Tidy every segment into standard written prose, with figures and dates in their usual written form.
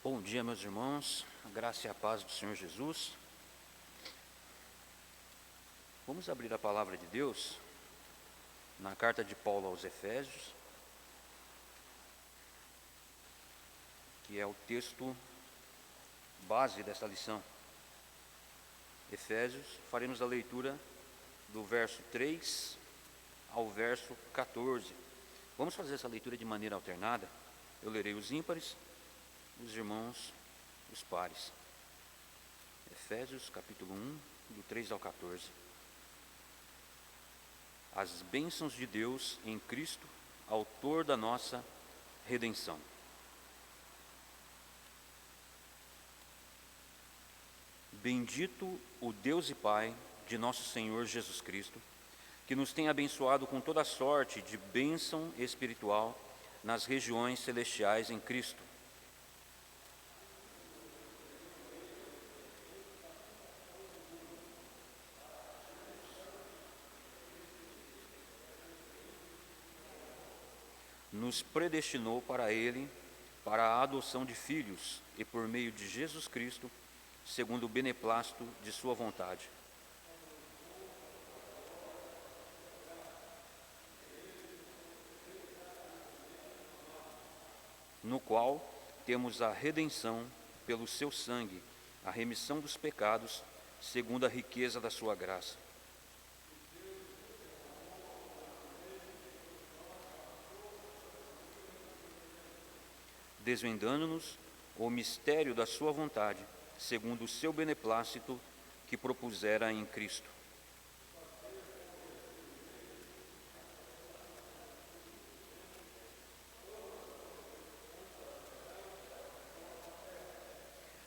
Bom dia, meus irmãos, a graça e a paz do Senhor Jesus. Vamos abrir a palavra de Deus na carta de Paulo aos Efésios, que é o texto base dessa lição. Efésios, faremos a leitura do verso 3 ao verso 14. Vamos fazer essa leitura de maneira alternada. Eu lerei os ímpares, os irmãos os pares. Efésios capítulo 1, do 3 ao 14. As bênçãos de Deus em Cristo, autor da nossa redenção. Bendito o Deus e Pai de nosso Senhor Jesus Cristo, que nos tem abençoado com toda sorte de bênção espiritual nas regiões celestiais em Cristo. Nos predestinou para Ele, para a adoção de filhos, e por meio de Jesus Cristo, segundo o beneplácito de sua vontade. No qual temos a redenção pelo seu sangue, a remissão dos pecados, segundo a riqueza da sua graça. Desvendando-nos o mistério da sua vontade, segundo o seu beneplácito que propusera em Cristo.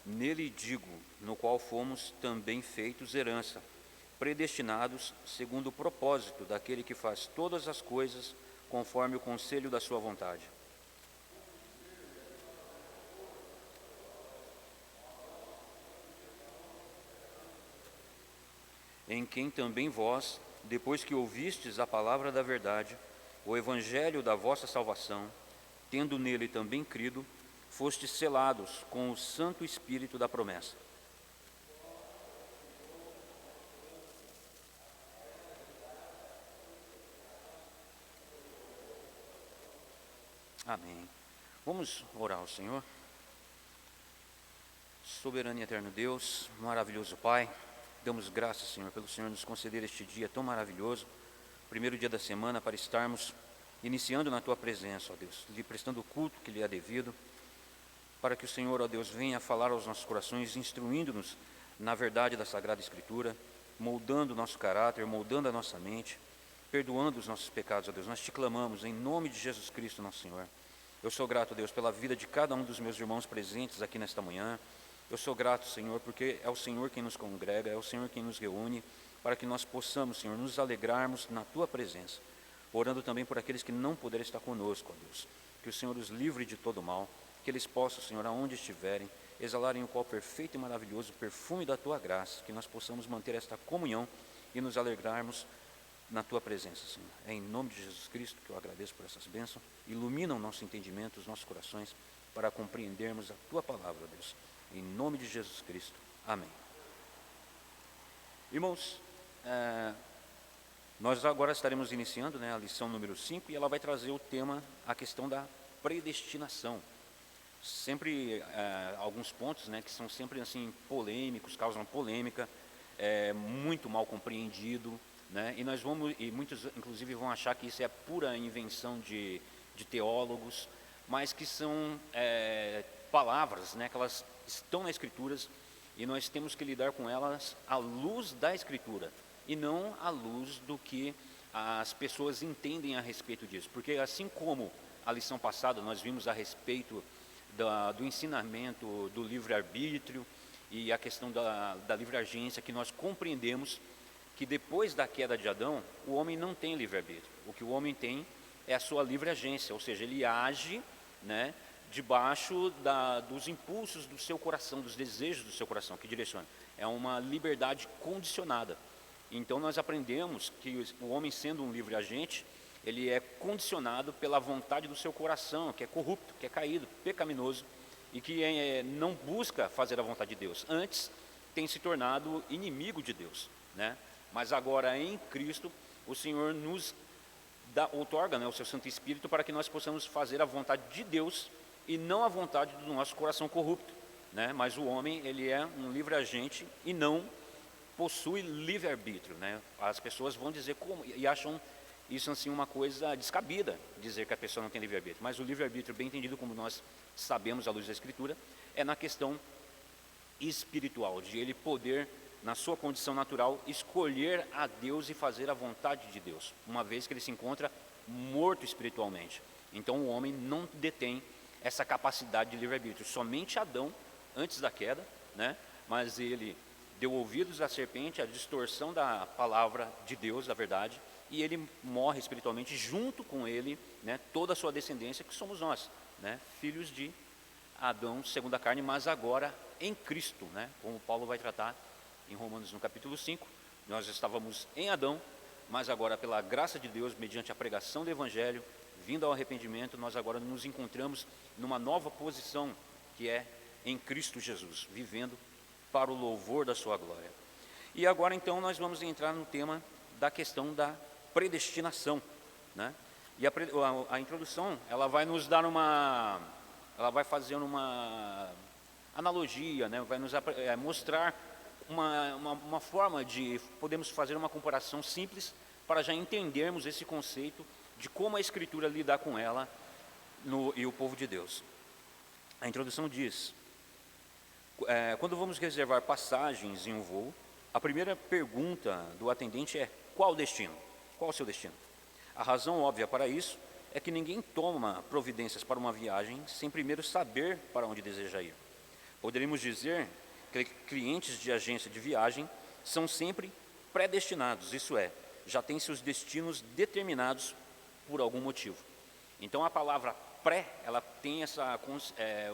Nele digo, no qual fomos também feitos herança, predestinados segundo o propósito daquele que faz todas as coisas conforme o conselho da sua vontade. Em quem também vós, depois que ouvistes a palavra da verdade, o evangelho da vossa salvação, tendo nele também crido, fostes selados com o Santo Espírito da promessa. Amém. Vamos orar ao Senhor. Soberano e eterno Deus, maravilhoso Pai, damos graças, Senhor, pelo Senhor nos conceder este dia tão maravilhoso, primeiro dia da semana, para estarmos iniciando na Tua presença, ó Deus, lhe prestando o culto que lhe é devido, para que o Senhor, ó Deus, venha falar aos nossos corações, instruindo-nos na verdade da Sagrada Escritura, moldando o nosso caráter, moldando a nossa mente, perdoando os nossos pecados, ó Deus. Nós te clamamos em nome de Jesus Cristo, nosso Senhor. Eu sou grato, Deus, pela vida de cada um dos meus irmãos presentes aqui nesta manhã. Eu sou grato, Senhor, porque é o Senhor quem nos congrega, é o Senhor quem nos reúne, para que nós possamos, Senhor, nos alegrarmos na Tua presença. Orando também por aqueles que não puderem estar conosco, ó Deus. Que o Senhor os livre de todo mal, que eles possam, Senhor, aonde estiverem, exalarem o qual perfeito e maravilhoso perfume da Tua graça, que nós possamos manter esta comunhão e nos alegrarmos na Tua presença, Senhor. É em nome de Jesus Cristo que eu agradeço por essas bênçãos. Ilumina o nosso entendimento, os nossos corações, para compreendermos a Tua palavra, Deus. Em nome de Jesus Cristo. Amém. Irmãos, nós agora estaremos iniciando, a lição número 5, e ela vai trazer o tema, a questão da predestinação. Sempre alguns pontos, que são sempre assim polêmicos, causam polêmica, muito mal compreendido, e muitos inclusive vão achar que isso é pura invenção de teólogos, mas que são palavras, que elas estão nas Escrituras, e nós temos que lidar com elas à luz da Escritura, e não à luz do que as pessoas entendem a respeito disso. Porque assim como a lição passada nós vimos a respeito do ensinamento do livre-arbítrio e a questão da livre-agência, que nós compreendemos que depois da queda de Adão, o homem não tem livre-arbítrio. O que o homem tem é a sua livre-agência, ou seja, ele age, debaixo dos impulsos do seu coração, dos desejos do seu coração, que direciona. É uma liberdade condicionada. Então nós aprendemos que o homem, sendo um livre agente, ele é condicionado pela vontade do seu coração, que é corrupto, que é caído, pecaminoso, e que não busca fazer a vontade de Deus. Antes, tem se tornado inimigo de Deus, né? Mas agora em Cristo, o Senhor nos outorga, né, o seu Santo Espírito para que nós possamos fazer a vontade de Deus e não a vontade do nosso coração corrupto, né? Mas o homem, ele é um livre agente e não possui livre-arbítrio, né? As pessoas vão dizer como, e acham isso assim uma coisa descabida, dizer que a pessoa não tem livre-arbítrio. Mas o livre-arbítrio, bem entendido como nós sabemos à luz da Escritura, é na questão espiritual, de ele poder, na sua condição natural, escolher a Deus e fazer a vontade de Deus, uma vez que ele se encontra morto espiritualmente. Então o homem não detém essa capacidade de livre-arbítrio. Somente Adão, antes da queda, né? Mas ele deu ouvidos à serpente, à distorção da palavra de Deus, da verdade, e ele morre espiritualmente, junto com ele, né, toda a sua descendência, que somos nós, né, filhos de Adão segundo a carne, mas agora em Cristo, né, como Paulo vai tratar em Romanos no capítulo 5, nós estávamos em Adão, mas agora pela graça de Deus, mediante a pregação do Evangelho, vindo ao arrependimento, nós agora nos encontramos numa nova posição, que é em Cristo Jesus, vivendo para o louvor da sua glória. E agora então nós vamos entrar no tema da questão da predestinação, né? E a introdução, ela vai nos dar ela vai fazer uma analogia, né? Vai nos mostrar uma forma de podemos fazer uma comparação simples para já entendermos esse conceito de como a Escritura lida com ela e o povo de Deus. A introdução diz: quando vamos reservar passagens em um voo, a primeira pergunta do atendente é: qual o destino? Qual o seu destino? A razão óbvia para isso é que ninguém toma providências para uma viagem sem primeiro saber para onde deseja ir. Poderíamos dizer que clientes de agência de viagem são sempre predestinados, isso é, já têm seus destinos determinados por algum motivo. Então a palavra pré, ela tem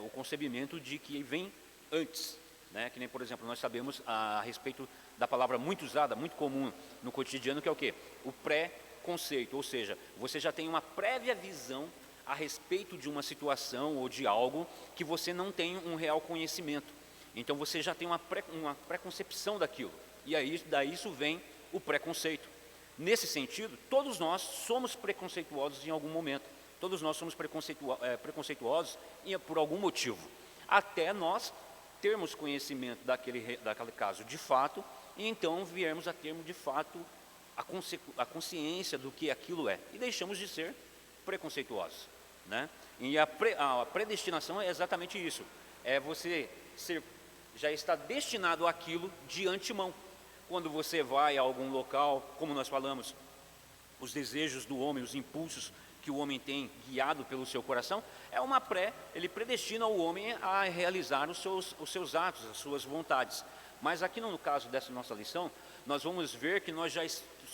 o concebimento de que vem antes, né? Que nem, por exemplo, nós sabemos a respeito da palavra muito usada, muito comum no cotidiano, que é o quê? O pré-conceito, ou seja, você já tem uma prévia visão a respeito de uma situação ou de algo que você não tem um real conhecimento. Então você já tem uma pré-concepção daquilo, e aí daí isso vem o preconceito. Nesse sentido, todos nós somos preconceituosos em algum momento, todos nós somos preconceituosos por algum motivo, até nós termos conhecimento daquele caso de fato, e então viermos a termos de fato a consciência do que aquilo é, e deixamos de ser preconceituosos, né? E a predestinação é exatamente isso, é você já está destinado àquilo de antemão. Quando você vai a algum local, como nós falamos, os desejos do homem, os impulsos que o homem tem guiado pelo seu coração, ele predestina o homem a realizar os seus atos, as suas vontades. Mas aqui no caso dessa nossa lição, nós vamos ver que nós já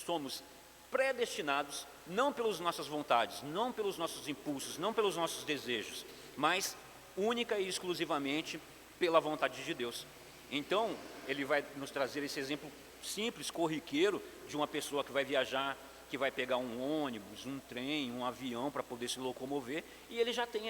somos predestinados, não pelas nossas vontades, não pelos nossos impulsos, não pelos nossos desejos, mas única e exclusivamente pela vontade de Deus. Então, ele vai nos trazer esse exemplo simples, corriqueiro, de uma pessoa que vai viajar, que vai pegar um ônibus, um trem, um avião para poder se locomover, e ele já tem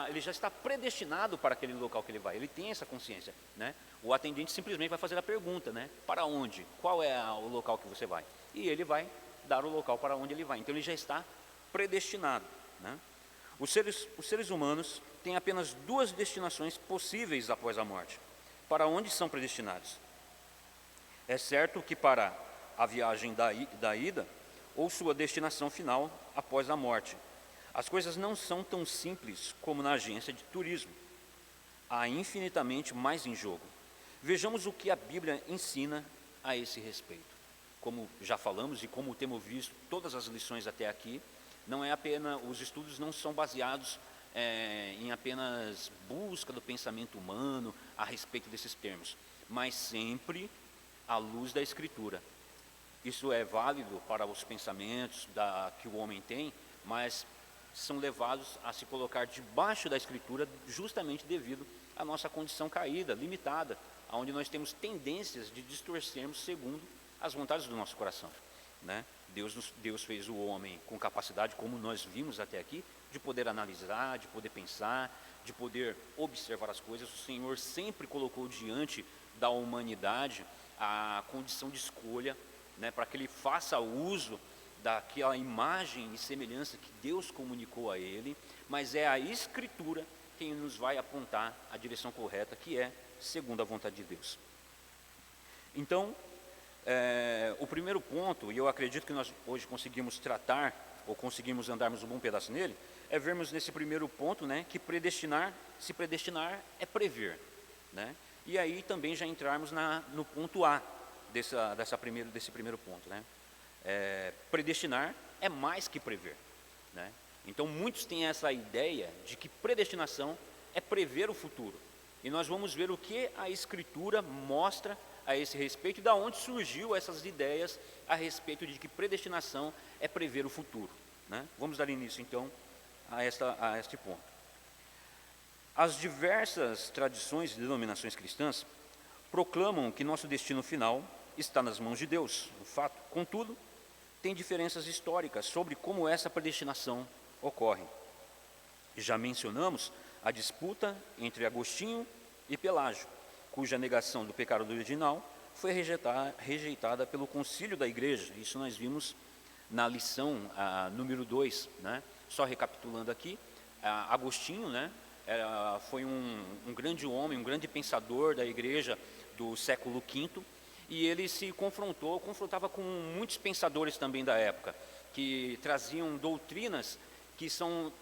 ele já está predestinado para aquele local que ele vai, ele tem essa consciência, né? O atendente simplesmente vai fazer a pergunta, né? Para onde? Qual é o local que você vai? E ele vai dar o local para onde ele vai, então ele já está predestinado, né? Os seres humanos têm apenas duas destinações possíveis após a morte. Para onde são predestinados? É certo que para a viagem da ida, ou sua destinação final após a morte. As coisas não são tão simples como na agência de turismo. Há infinitamente mais em jogo. Vejamos o que a Bíblia ensina a esse respeito. Como já falamos e como temos visto todas as lições até aqui, os estudos não são baseados em apenas busca do pensamento humano a respeito desses termos, mas sempre à luz da Escritura. Isso é válido para os pensamentos que o homem tem, mas são levados a se colocar debaixo da Escritura justamente devido à nossa condição caída, limitada, onde nós temos tendências de distorcermos segundo as vontades do nosso coração, né? Deus fez o homem com capacidade, como nós vimos até aqui, de poder analisar, de poder pensar, de poder observar as coisas. O Senhor sempre colocou diante da humanidade a condição de escolha, né, para que ele faça uso daquela imagem e semelhança que Deus comunicou a ele, mas é a Escritura quem nos vai apontar a direção correta, que é segundo a vontade de Deus. Então, o primeiro ponto, e eu acredito que nós hoje conseguimos tratar, ou conseguimos andarmos um bom pedaço nele, é vermos nesse primeiro ponto, né, que se predestinar é prever, né? E aí também já entrarmos no ponto A desse primeiro ponto, né? Predestinar é mais que prever, né? Então muitos têm essa ideia de que predestinação é prever o futuro, e nós vamos ver o que a Escritura mostra a esse respeito e da onde surgiu essas ideias a respeito de que predestinação é prever o futuro, né? Vamos dar início então a este ponto. As diversas tradições e denominações cristãs proclamam que nosso destino final está nas mãos de Deus, o fato. Contudo, tem diferenças históricas sobre como essa predestinação ocorre. Já mencionamos a disputa entre Agostinho e Pelágio, cuja negação do pecado original foi rejeitada pelo concílio da igreja. Isso nós vimos na lição número 2, né? Só recapitulando aqui, Agostinho, né, foi um grande homem, um grande pensador da igreja do século V, e ele se confrontava com muitos pensadores também da época, que traziam doutrinas que são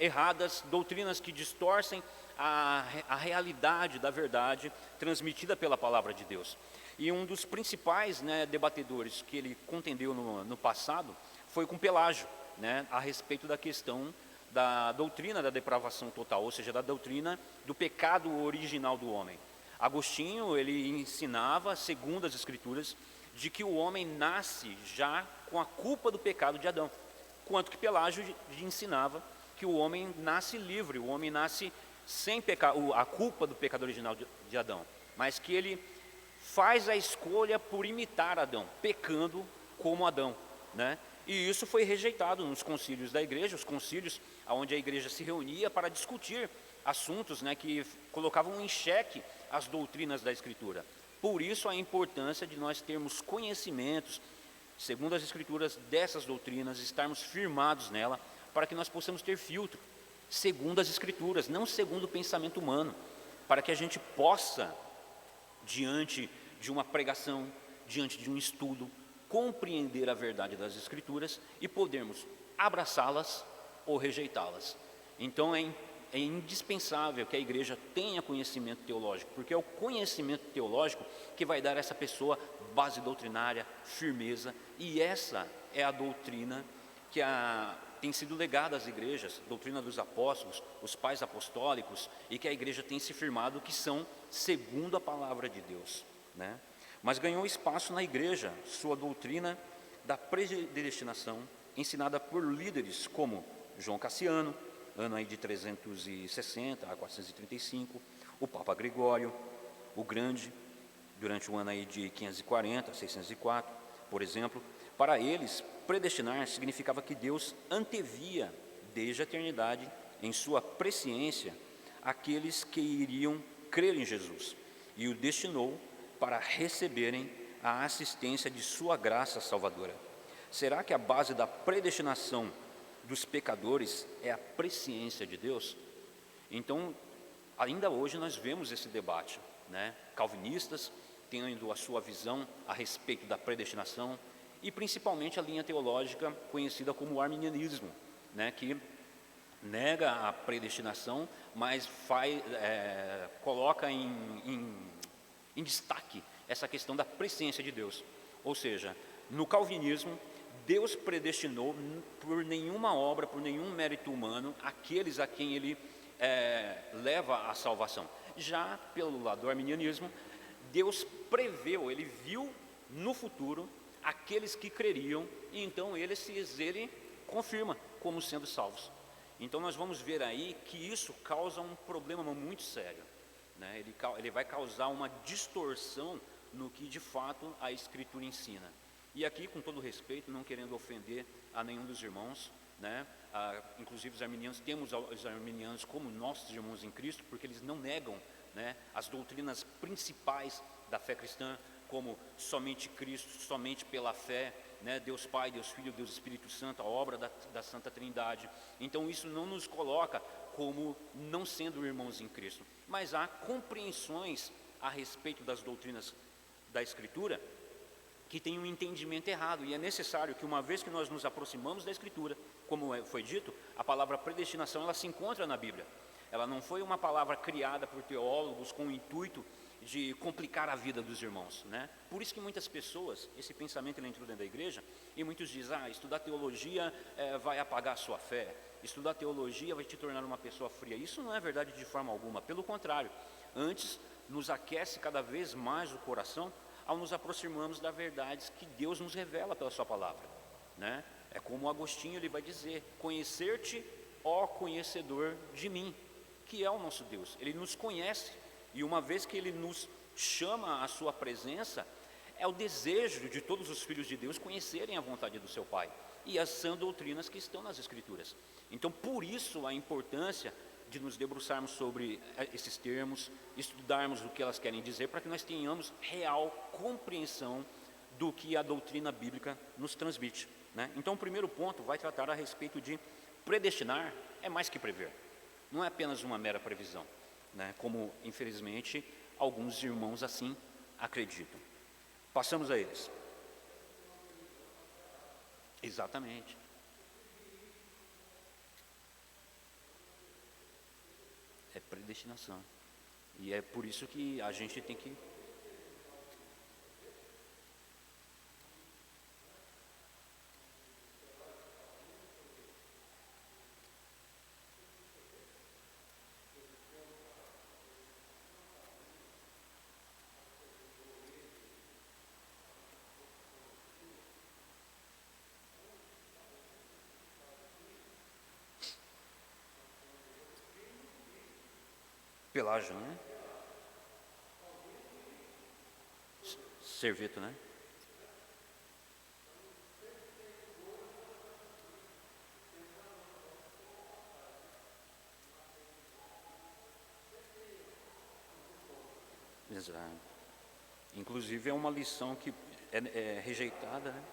erradas, doutrinas que distorcem a realidade da verdade transmitida pela palavra de Deus. E um dos principais, né, debatedores que ele contendeu no passado foi com Pelágio, né, a respeito da questão da doutrina da depravação total, ou seja, da doutrina do pecado original do homem. Agostinho, ele ensinava, segundo as Escrituras, de que o homem nasce já com a culpa do pecado de Adão, enquanto que Pelágio ensinava que o homem nasce livre, o homem nasce sem a culpa do pecado original de Adão, mas que ele faz a escolha por imitar Adão, pecando como Adão, né? E isso foi rejeitado nos concílios da igreja, os concílios onde a igreja se reunia para discutir assuntos, né, que colocavam em xeque as doutrinas da Escritura. Por isso a importância de nós termos conhecimentos, segundo as Escrituras, dessas doutrinas, estarmos firmados nela, para que nós possamos ter filtro, segundo as Escrituras, não segundo o pensamento humano, para que a gente possa, diante de uma pregação, diante de um estudo, compreender a verdade das Escrituras e podermos abraçá-las ou rejeitá-las. Então é indispensável que a igreja tenha conhecimento teológico, porque é o conhecimento teológico que vai dar a essa pessoa base doutrinária, firmeza, e essa é a doutrina que tem sido legada às igrejas, doutrina dos apóstolos, os pais apostólicos, e que a igreja tem se firmado que são segundo a palavra de Deus, né? Mas ganhou espaço na igreja sua doutrina da predestinação, ensinada por líderes como João Cassiano, ano aí de 360 a 435, o Papa Gregório o Grande, durante o ano aí de 540 a 604, por exemplo. Para eles, predestinar significava que Deus antevia desde a eternidade, em sua presciência, aqueles que iriam crer em Jesus, e o destinou para receberem a assistência de sua graça salvadora. Será que a base da predestinação dos pecadores é a presciência de Deus? Então, ainda hoje nós vemos esse debate, né? Calvinistas tendo a sua visão a respeito da predestinação, e principalmente a linha teológica conhecida como o arminianismo, né? Que nega a predestinação, mas coloca em destaque essa questão da presciência de Deus. Ou seja, no calvinismo, Deus predestinou por nenhuma obra, por nenhum mérito humano, aqueles a quem Ele leva à salvação. Já pelo lado do arminianismo, Deus preveu, Ele viu no futuro aqueles que creriam, e então Ele confirma como sendo salvos. Então nós vamos ver aí que isso causa um problema muito sério, né? Ele vai causar uma distorção no que de fato a Escritura ensina. E aqui, com todo respeito, não querendo ofender a nenhum dos irmãos, né, inclusive os arminianos, temos os arminianos como nossos irmãos em Cristo, porque eles não negam, né, as doutrinas principais da fé cristã, como somente Cristo, somente pela fé, né, Deus Pai, Deus Filho, Deus Espírito Santo, a obra da Santa Trindade. Então isso não nos coloca como não sendo irmãos em Cristo, mas há compreensões a respeito das doutrinas da Escritura que tem um entendimento errado, e é necessário que, uma vez que nós nos aproximamos da Escritura, como foi dito, a palavra predestinação, ela se encontra na Bíblia. Ela não foi uma palavra criada por teólogos com o intuito de complicar a vida dos irmãos, né? Por isso que muitas pessoas, esse pensamento ele entrou dentro da igreja, e muitos dizem, estudar teologia vai apagar a sua fé, estudar teologia vai te tornar uma pessoa fria. Isso não é verdade de forma alguma, pelo contrário, antes nos aquece cada vez mais o coração, ao nos aproximarmos das verdades que Deus nos revela pela sua palavra, né? É como Agostinho ele vai dizer, conhecer-te, ó conhecedor de mim, que é o nosso Deus. Ele nos conhece, e uma vez que ele nos chama à sua presença, é o desejo de todos os filhos de Deus conhecerem a vontade do seu Pai e as sãs doutrinas que estão nas Escrituras. Então, por isso a importância de nos debruçarmos sobre esses termos, estudarmos o que elas querem dizer, para que nós tenhamos real compreensão do que a doutrina bíblica nos transmite, né? Então, o primeiro ponto vai tratar a respeito de predestinar, é mais que prever, não é apenas uma mera previsão, né? Como, infelizmente, alguns irmãos assim acreditam. Passamos a eles. Exatamente. É predestinação. E é por isso que a gente tem que... Pelágio, né? Serveto, né? Exato. Inclusive é uma lição que é rejeitada, né?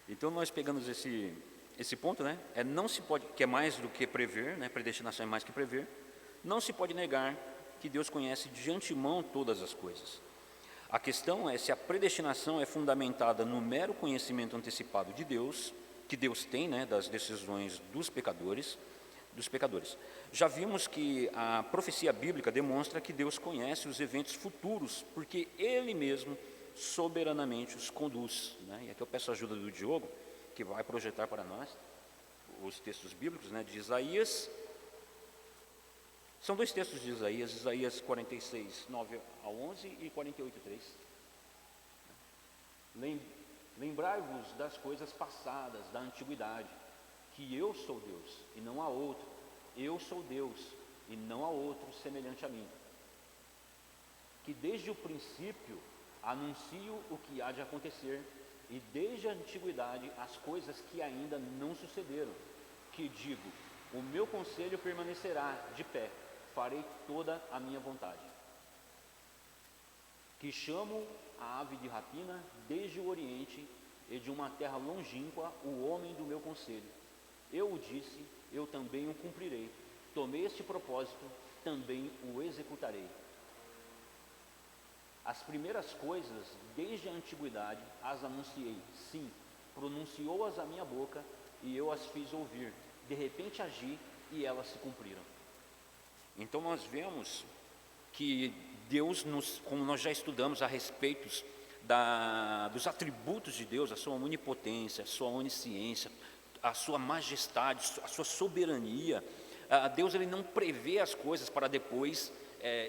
Então nós pegamos esse ponto, né? Não se pode, que é mais do que prever, né? Predestinação é mais que prever. Não se pode negar que Deus conhece de antemão todas as coisas. A questão é se a predestinação é fundamentada no mero conhecimento antecipado de Deus, que Deus tem, né, das decisões dos pecadores. Já vimos que a profecia bíblica demonstra que Deus conhece os eventos futuros, porque Ele mesmo soberanamente os conduz, né? E aqui eu peço a ajuda do Diogo, que vai projetar para nós os textos bíblicos, né, de Isaías. São dois textos de Isaías, Isaías 46, 9 a 11 e 48, 3. Lembrai-vos das coisas passadas, da antiguidade, que eu sou Deus e não há outro, eu sou Deus e não há outro semelhante a mim, que desde o princípio anuncio o que há de acontecer, e desde a antiguidade as coisas que ainda não sucederam, que digo, o meu conselho permanecerá de pé, farei toda a minha vontade. Que chamo a ave de rapina desde o oriente, e de uma terra longínqua o homem do meu conselho. Eu o disse, eu também o cumprirei, tomei este propósito, também o executarei. As primeiras coisas, desde a antiguidade, as anunciei, sim, pronunciou-as a minha boca, e eu as fiz ouvir, de repente agi, e elas se cumpriram. Então nós vemos que Deus, como nós já estudamos a respeito dos atributos de Deus, a sua onipotência, a sua onisciência, a sua majestade, a sua soberania, Deus ele não prevê as coisas para depois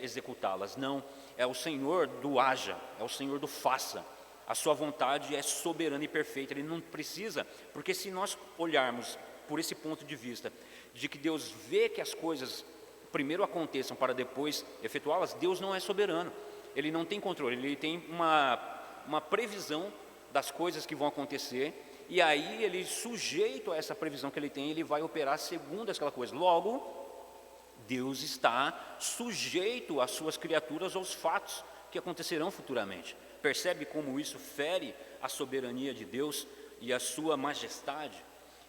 executá-las, não. É o Senhor do haja, é o Senhor do faça. A sua vontade é soberana e perfeita. Ele não precisa, porque se nós olharmos por esse ponto de vista, de que Deus vê que as coisas primeiro aconteçam para depois efetuá-las, Deus não é soberano, Ele não tem controle, Ele tem uma previsão das coisas que vão acontecer, e aí Ele, sujeito a essa previsão que Ele tem, Ele vai operar segundo aquela coisa. Logo, Deus está sujeito às suas criaturas, aos fatos que acontecerão futuramente. Percebe como isso fere a soberania de Deus e a sua majestade?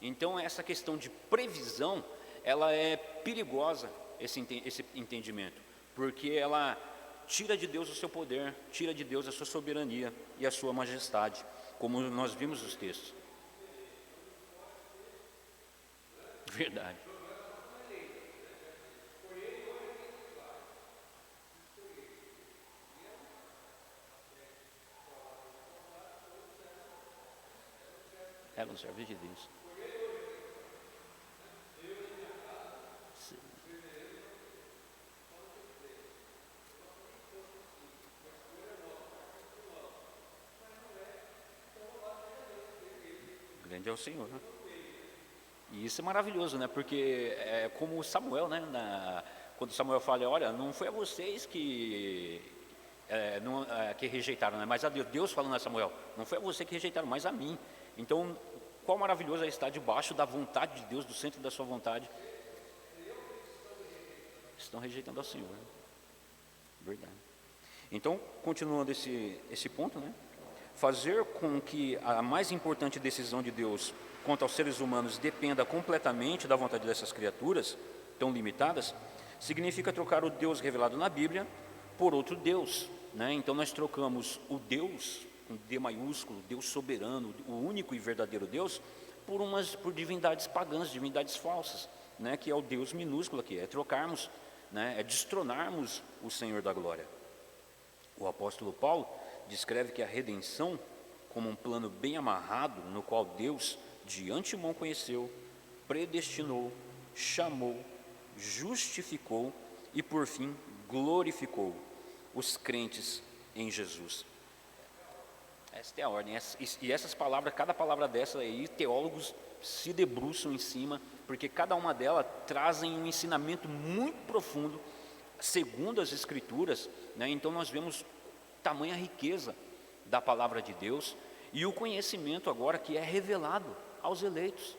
Então essa questão de previsão, ela é perigosa, esse entendimento, porque ela tira de Deus o seu poder, tira de Deus a sua soberania e a sua majestade, como nós vimos nos textos. Verdade. Ela não serve de Deus. Sim. Grande é o Senhor, né? E isso é maravilhoso, né? Porque é como Samuel, né? Quando Samuel fala, olha, não foi a vocês que rejeitaram, né? Mas a Deus, Deus falando a Samuel, não foi a você que rejeitaram, mas a mim. Então, qual maravilhoso é estar debaixo da vontade de Deus, do centro da sua vontade. Estão rejeitando ao Senhor, né? Verdade. Então, continuando esse ponto, né? Fazer com que a mais importante decisão de Deus quanto aos seres humanos dependa completamente da vontade dessas criaturas tão limitadas, significa trocar o Deus revelado na Bíblia por outro Deus, né? Então nós trocamos o Deus, com D maiúsculo, Deus soberano, o único e verdadeiro Deus, por divindades pagãs, divindades falsas, né? Que é o Deus minúsculo aqui, é trocarmos, né? É destronarmos o Senhor da glória. O apóstolo Paulo descreve que a redenção como um plano bem amarrado, no qual Deus de antemão conheceu, predestinou, chamou, justificou e por fim glorificou os crentes em Jesus. Esta é a ordem, e essas palavras, cada palavra dessa aí, teólogos se debruçam em cima, porque cada uma delas trazem um ensinamento muito profundo, segundo as Escrituras, né? Então nós vemos tamanha riqueza da palavra de Deus e o conhecimento agora que é revelado aos eleitos,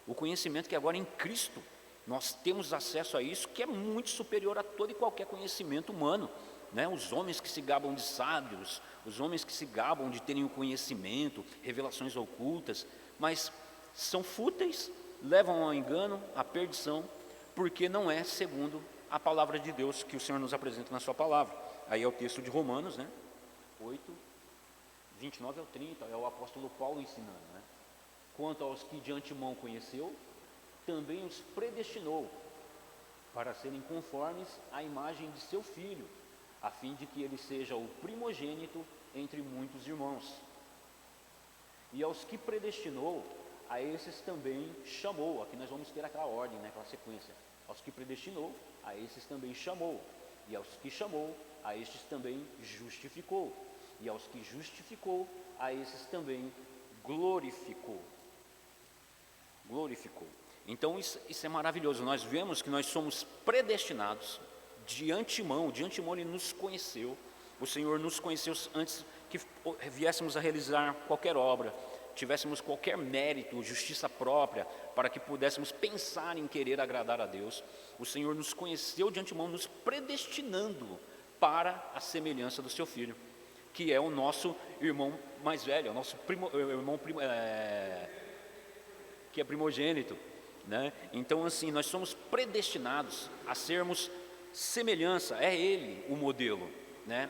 o conhecimento que agora em Cristo nós temos acesso a isso, que é muito superior a todo e qualquer conhecimento humano, né? Os homens que se gabam de sábios, os homens que se gabam de terem o conhecimento, revelações ocultas, mas são fúteis, levam ao engano, à perdição, porque não é segundo a palavra de Deus que o Senhor nos apresenta na sua palavra. Aí é o texto de Romanos, né? 8, 29 ao 30, é o apóstolo Paulo ensinando, né? Quanto aos que de antemão conheceu, também os predestinou para serem conformes à imagem de seu Filho, a fim de que ele seja o primogênito entre muitos irmãos. E aos que predestinou, a esses também chamou. Aqui nós vamos ter aquela ordem, né? Aquela sequência. Aos que predestinou, a esses também chamou. E aos que chamou, a estes também justificou. E aos que justificou, a esses também glorificou. Glorificou. Então isso é maravilhoso. Nós vemos que nós somos predestinados de antemão Ele nos conheceu. O Senhor nos conheceu antes que viéssemos a realizar qualquer obra, tivéssemos qualquer mérito, justiça própria, para que pudéssemos pensar em querer agradar a Deus. O Senhor nos conheceu de antemão, nos predestinando para a semelhança do seu Filho, que é o nosso irmão mais velho, o nosso que é primogênito, né? Então assim, nós somos predestinados a sermos semelhança, é Ele o modelo, né?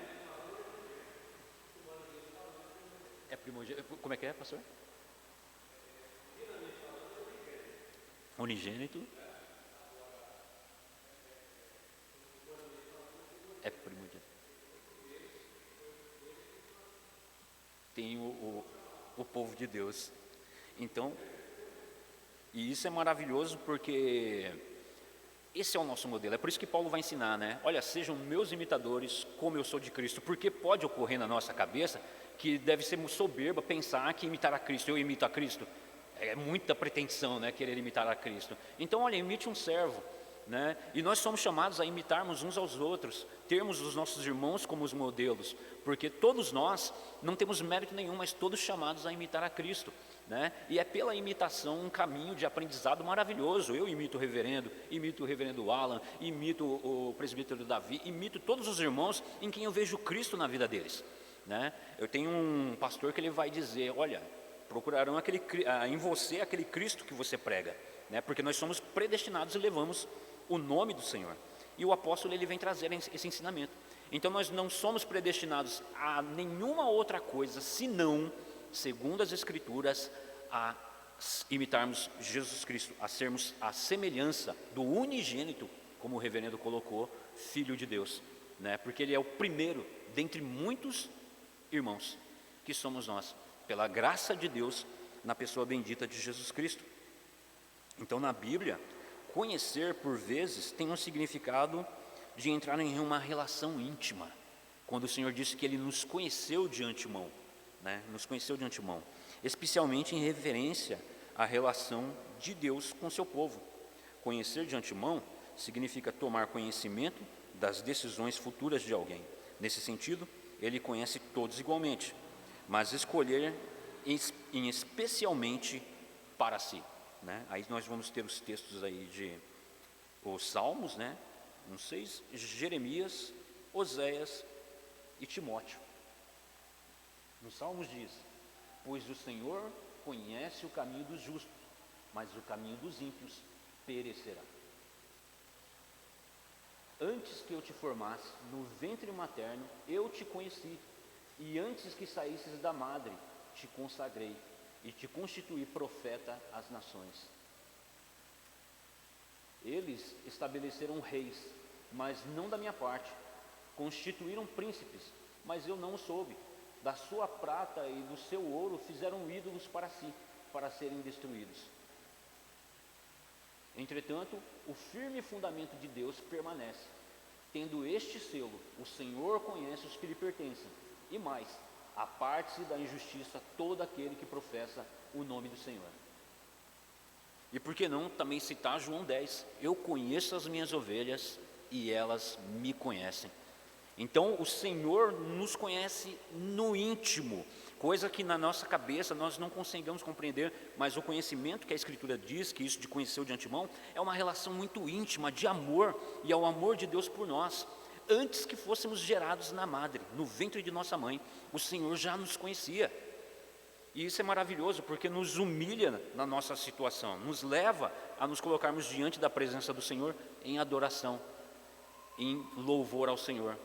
É primogênito, como é que é, pastor? Unigênito. É primogênito. Tem o povo de Deus. Então, e isso é maravilhoso porque esse é o nosso modelo. É por isso que Paulo vai ensinar, né? Olha, sejam meus imitadores como eu sou de Cristo. Porque pode ocorrer na nossa cabeça que deve ser soberba pensar que imitar a Cristo, eu imito a Cristo. É muita pretensão, né? Querer imitar a Cristo. Então, olha, imite um servo, né? E nós somos chamados a imitarmos uns aos outros, termos os nossos irmãos como os modelos, porque todos nós não temos mérito nenhum, mas todos chamados a imitar a Cristo, né? E é pela imitação um caminho de aprendizado maravilhoso. Eu imito o reverendo Alan, imito o presbítero Davi, imito todos os irmãos em quem eu vejo Cristo na vida deles, né? Eu tenho um pastor que ele vai dizer: olha, procurarão em você aquele Cristo que você prega, né? Porque nós somos predestinados e levamos o nome do Senhor. E o apóstolo ele vem trazer esse ensinamento. Então nós não somos predestinados a nenhuma outra coisa senão, segundo as Escrituras, a imitarmos Jesus Cristo, a sermos a semelhança do unigênito, como o reverendo colocou, Filho de Deus, né? Porque ele é o primeiro dentre muitos irmãos que somos nós, pela graça de Deus, na pessoa bendita de Jesus Cristo. Então na Bíblia, conhecer por vezes tem um significado de entrar em uma relação íntima, quando o Senhor disse que Ele nos conheceu de antemão, né? Nos conheceu de antemão, especialmente em referência à relação de Deus com seu povo. Conhecer de antemão significa tomar conhecimento das decisões futuras de alguém. Nesse sentido, Ele conhece todos igualmente, mas escolher em especialmente para si, né? Aí nós vamos ter os textos aí de os Salmos, né? Não sei, Jeremias, Oséias e Timóteo. Nos Salmos diz: pois o Senhor conhece o caminho dos justos, mas o caminho dos ímpios perecerá. Antes que eu te formasse no ventre materno, eu te conheci, e antes que saísses da madre, te consagrei e te constituí profeta às nações. Eles estabeleceram reis, mas não da minha parte, constituíram príncipes, mas eu não o soube. Da sua prata e do seu ouro fizeram ídolos para si, para serem destruídos. Entretanto, o firme fundamento de Deus permanece. Tendo este selo, o Senhor conhece os que lhe pertencem, e mais, aparte-se da injustiça todo aquele que professa o nome do Senhor. E por que não também citar João 10? Eu conheço as minhas ovelhas e elas me conhecem. Então o Senhor nos conhece no íntimo, coisa que na nossa cabeça nós não conseguimos compreender, mas o conhecimento que a Escritura diz, que isso de conhecer de antemão, é uma relação muito íntima de amor, e é o amor de Deus por nós. Antes que fôssemos gerados na madre, no ventre de nossa mãe, o Senhor já nos conhecia. E isso é maravilhoso, porque nos humilha na nossa situação, nos leva a nos colocarmos diante da presença do Senhor em adoração, em louvor ao Senhor,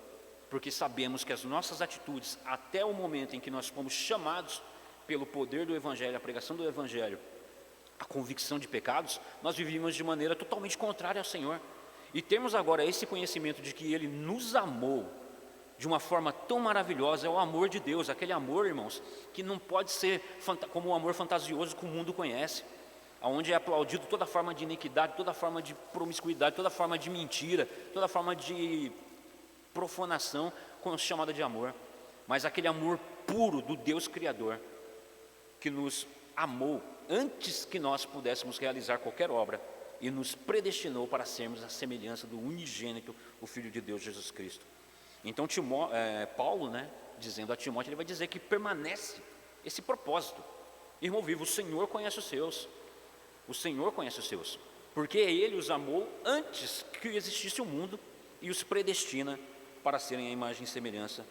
porque sabemos que as nossas atitudes, até o momento em que nós fomos chamados pelo poder do Evangelho, a pregação do Evangelho, a convicção de pecados, nós vivíamos de maneira totalmente contrária ao Senhor. E temos agora esse conhecimento de que Ele nos amou de uma forma tão maravilhosa. É o amor de Deus, aquele amor, irmãos, que não pode ser como o amor fantasioso que o mundo conhece, onde é aplaudido toda forma de iniquidade, toda forma de promiscuidade, toda forma de mentira, toda forma de profanação com chamada de amor. Mas aquele amor puro do Deus Criador, que nos amou antes que nós pudéssemos realizar qualquer obra, e nos predestinou para sermos a semelhança do unigênito, o Filho de Deus, Jesus Cristo. Então Paulo, né, dizendo a Timóteo, ele vai dizer que permanece esse propósito. Irmão vivo, o Senhor conhece os seus, o Senhor conhece os seus, porque Ele os amou antes que existisse o mundo e os predestina para serem a imagem e semelhança,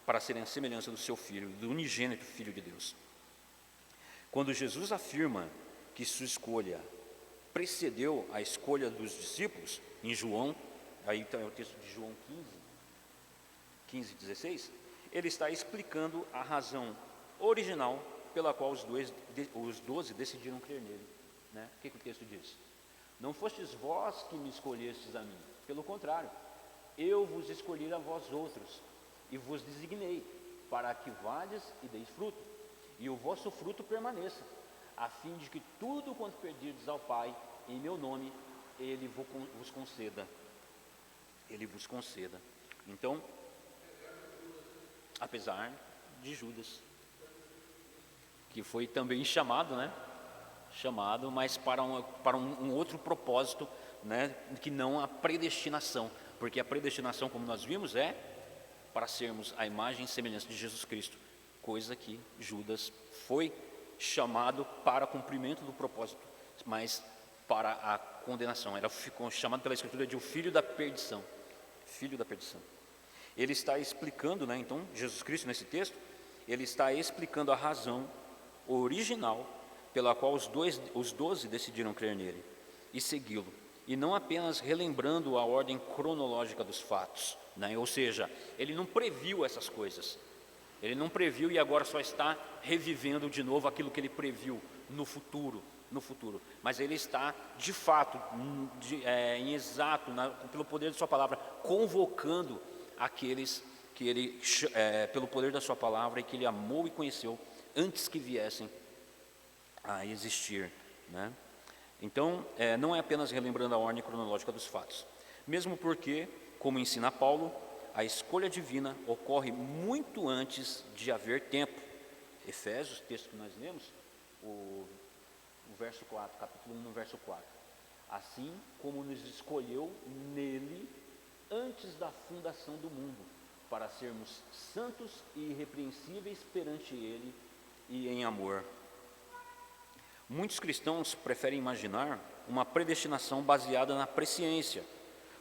para serem a semelhança do seu Filho, do unigênito Filho de Deus. Quando Jesus afirma que sua escolha precedeu a escolha dos discípulos, em João, aí está o texto de João 15, 16, ele está explicando a razão original pela qual os 12 decidiram crer nele, né? O que o texto diz? Não fostes vós que me escolhestes a mim, pelo contrário, eu vos escolhi a vós outros, e vos designei, para que vades e deis fruto, e o vosso fruto permaneça, a fim de que tudo quanto pedirdes ao Pai, em meu nome, Ele vos conceda. Ele vos conceda. Então, apesar de Judas, que foi também chamado, né? Chamado, mas para um outro propósito né, que não a predestinação, porque a predestinação, como nós vimos, é para sermos a imagem e semelhança de Jesus Cristo, coisa que Judas foi chamado para cumprimento do propósito, mas para a condenação. Ficou chamado pela Escritura de o filho da perdição. Filho da perdição. Ele está explicando, né, então, Jesus Cristo nesse texto, ele está explicando a razão original pela qual os 12 decidiram crer nele e segui-lo, e não apenas relembrando a ordem cronológica dos fatos, né? Ou seja, ele não previu essas coisas, ele não previu e agora só está revivendo de novo aquilo que ele previu no futuro, mas ele está de fato, em exato, pelo poder de sua palavra, convocando aqueles que ele, pelo poder da sua palavra, e que ele amou e conheceu antes que viessem a existir, né? Então, não é apenas relembrando a ordem cronológica dos fatos, mesmo porque, como ensina Paulo, a escolha divina ocorre muito antes de haver tempo. Efésios, texto que nós lemos, o verso 4, capítulo 1, no verso 4. Assim como nos escolheu nele antes da fundação do mundo, para sermos santos e irrepreensíveis perante ele e em amor. Muitos cristãos preferem imaginar uma predestinação baseada na presciência,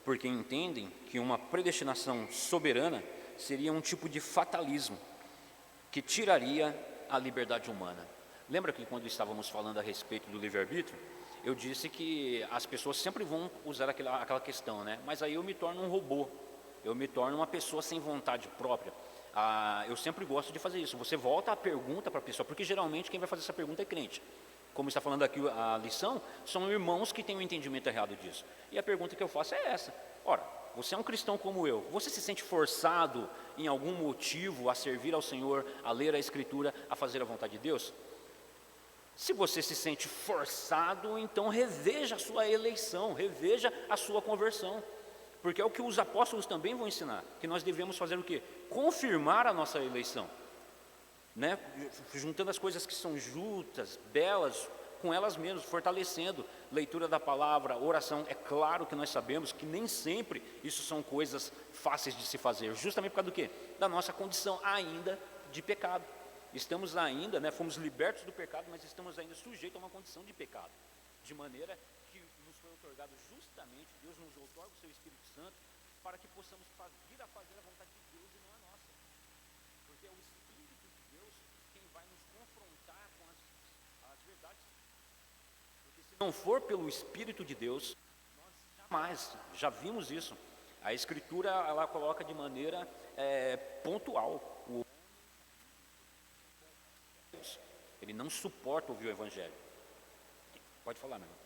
porque entendem que uma predestinação soberana seria um tipo de fatalismo que tiraria a liberdade humana. Lembra que quando estávamos falando a respeito do livre-arbítrio, eu disse que as pessoas sempre vão usar aquela questão, né? Mas aí eu me torno um robô, eu me torno uma pessoa sem vontade própria. Eu sempre gosto de fazer isso, você volta a pergunta para a pessoa, porque geralmente quem vai fazer essa pergunta é crente. Como está falando aqui a lição, são irmãos que têm um entendimento errado disso. E a pergunta que eu faço é essa: ora, você é um cristão como eu, você se sente forçado em algum motivo a servir ao Senhor, a ler a Escritura, a fazer a vontade de Deus? Se você se sente forçado, então reveja a sua eleição, reveja a sua conversão, porque é o que os apóstolos também vão ensinar, que nós devemos fazer o quê? Confirmar a nossa eleição, né? Juntando as coisas que são justas, belas, com elas mesmas, fortalecendo leitura da palavra, oração. É claro que nós sabemos que nem sempre isso são coisas fáceis de se fazer, justamente por causa do quê? Da nossa condição ainda de pecado. Estamos ainda, né, fomos libertos do pecado, mas estamos ainda sujeitos a uma condição de pecado, de maneira que nos foi otorgado justamente, Deus nos outorga o seu Espírito Santo, para que possamos vir a fazer a vontade de Deus e não a nossa, porque é o Espírito de Deus quem vai nos confrontar com as verdades, porque se não for pelo Espírito de Deus, nós jamais, já vimos isso, a Escritura ela coloca de maneira pontual, ele não suporta ouvir o Evangelho. Pode falar, meu irmão.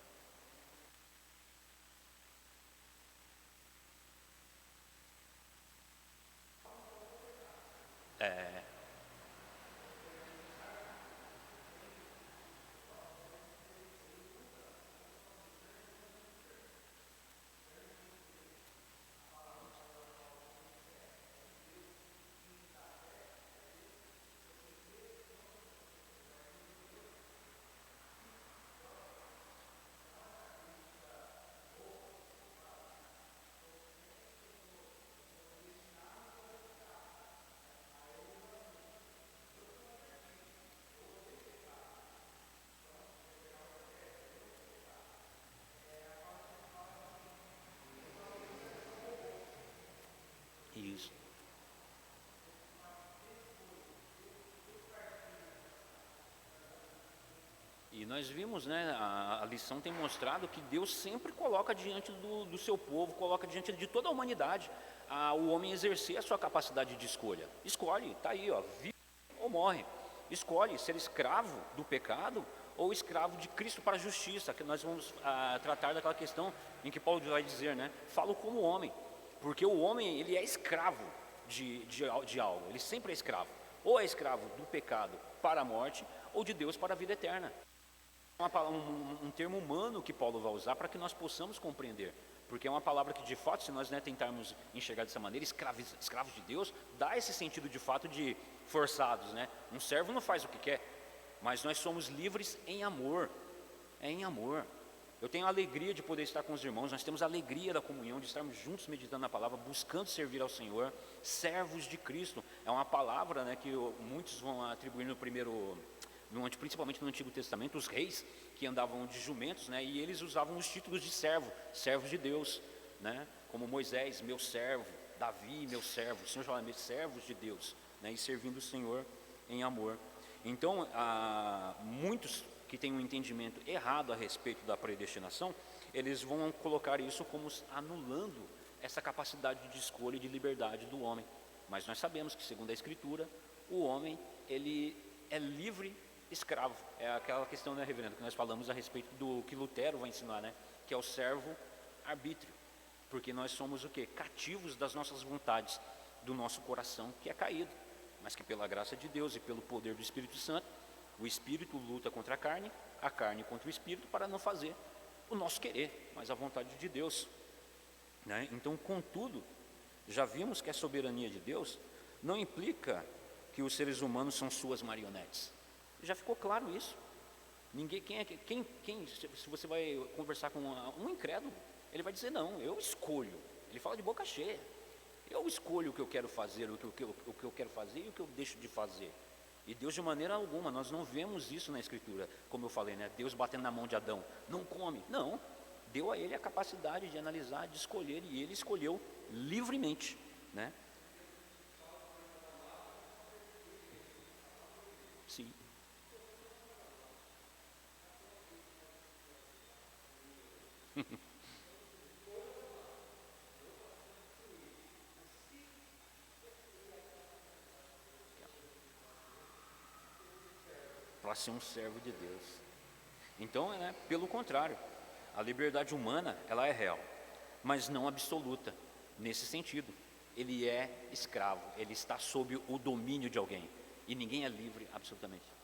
Isso. E nós vimos, né, a lição tem mostrado que Deus sempre coloca diante do seu povo, coloca diante de toda a humanidade, o homem exercer a sua capacidade de escolha. Escolhe, está aí, ó, vive ou morre. Escolhe ser escravo do pecado ou escravo de Cristo para a justiça, que nós vamos tratar daquela questão em que Paulo vai dizer, né, falo como homem, porque o homem ele é escravo de algo, ele sempre é escravo, ou é escravo do pecado para a morte, ou de Deus para a vida eterna. Um termo humano que Paulo vai usar para que nós possamos compreender, porque é uma palavra que de fato, se nós, né, tentarmos enxergar dessa maneira, escravos de Deus, dá esse sentido de fato de forçados, né? Um servo não faz o que quer, mas nós somos livres em amor, é em amor. Eu tenho a alegria de poder estar com os irmãos, nós temos a alegria da comunhão, de estarmos juntos meditando na palavra, buscando servir ao Senhor, servos de Cristo. É uma palavra, né, que muitos vão atribuir principalmente no Antigo Testamento, os reis que andavam de jumentos, né, e eles usavam os títulos de servo, servos de Deus, né, como Moisés, meu servo, Davi, meu servo, o Senhor chama servos de Deus, né, e servindo o Senhor em amor. Então, muitos que têm um entendimento errado a respeito da predestinação, eles vão colocar isso como anulando essa capacidade de escolha e de liberdade do homem. Mas nós sabemos que, segundo a Escritura, o homem, ele é livre escravo. É aquela questão, né, reverendo, que nós falamos a respeito do que Lutero vai ensinar, né, que é o servo-arbítrio. Porque nós somos o quê? Cativos das nossas vontades, do nosso coração que é caído. Mas que pela graça de Deus e pelo poder do Espírito Santo, o Espírito luta contra a carne contra o Espírito, para não fazer o nosso querer, mas a vontade de Deus, né? Então, contudo, já vimos que a soberania de Deus não implica que os seres humanos são suas marionetes. Já ficou claro isso. Ninguém, se você vai conversar com um incrédulo, ele vai dizer, não, eu escolho. Ele fala de boca cheia. Eu escolho o que eu quero fazer, o que eu quero fazer e o que eu deixo de fazer. E Deus, de maneira alguma, nós não vemos isso na Escritura, como eu falei, né? Deus batendo na mão de Adão, não come. Não, deu a ele a capacidade de analisar, de escolher, e ele escolheu livremente, né? Sim. Para ser um servo de Deus. Então, né, pelo contrário, a liberdade humana, ela é real, mas não absoluta, nesse sentido. Ele é escravo, ele está sob o domínio de alguém, e ninguém é livre absolutamente.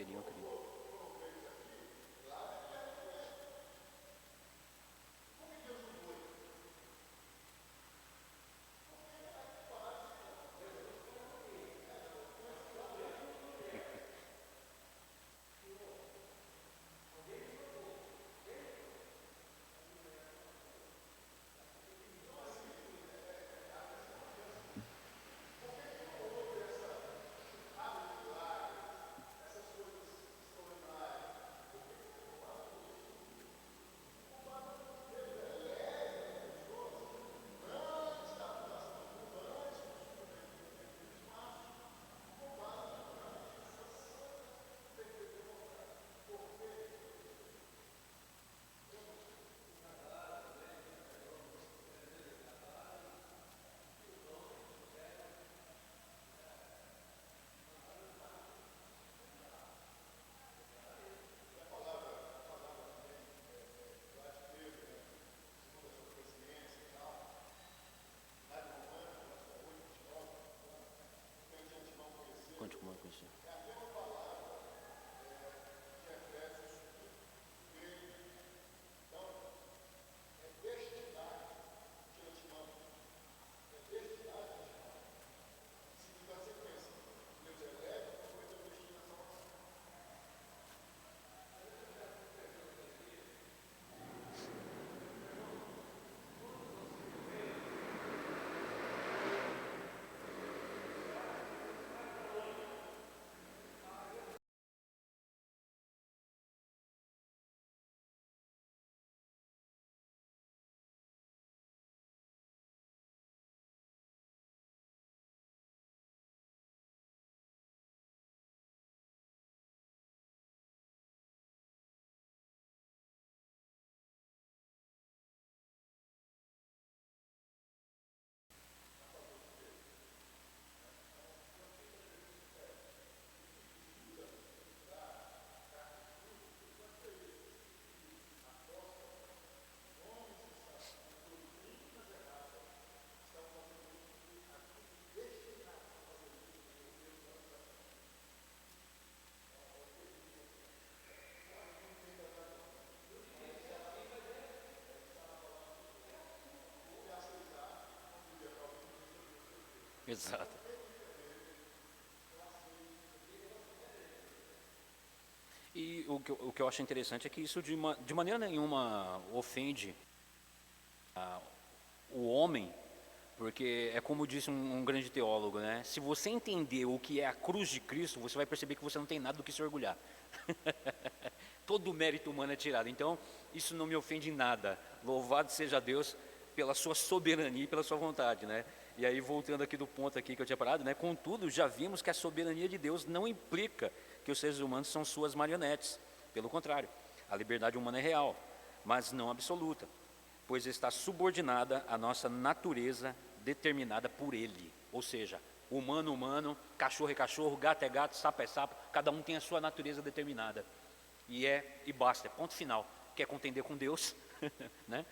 queriam, querido. Conte como é que isso. Exato. E o que eu acho interessante é que isso de maneira nenhuma ofende o homem, porque é como disse um grande teólogo, né? Se você entender o que é a cruz de Cristo, você vai perceber que você não tem nada do que se orgulhar. Todo o mérito humano é tirado. Então, isso não me ofende em nada. Louvado seja Deus pela sua soberania e pela sua vontade, né? E aí, voltando aqui do ponto aqui que eu tinha parado, né? Contudo, já vimos que a soberania de Deus não implica que os seres humanos são suas marionetes. Pelo contrário, a liberdade humana é real, mas não absoluta, pois está subordinada à nossa natureza determinada por Ele. Ou seja, humano, humano, cachorro é cachorro, gato é gato, sapo é sapo, cada um tem a sua natureza determinada. E basta, é ponto final. Quer contender com Deus, né?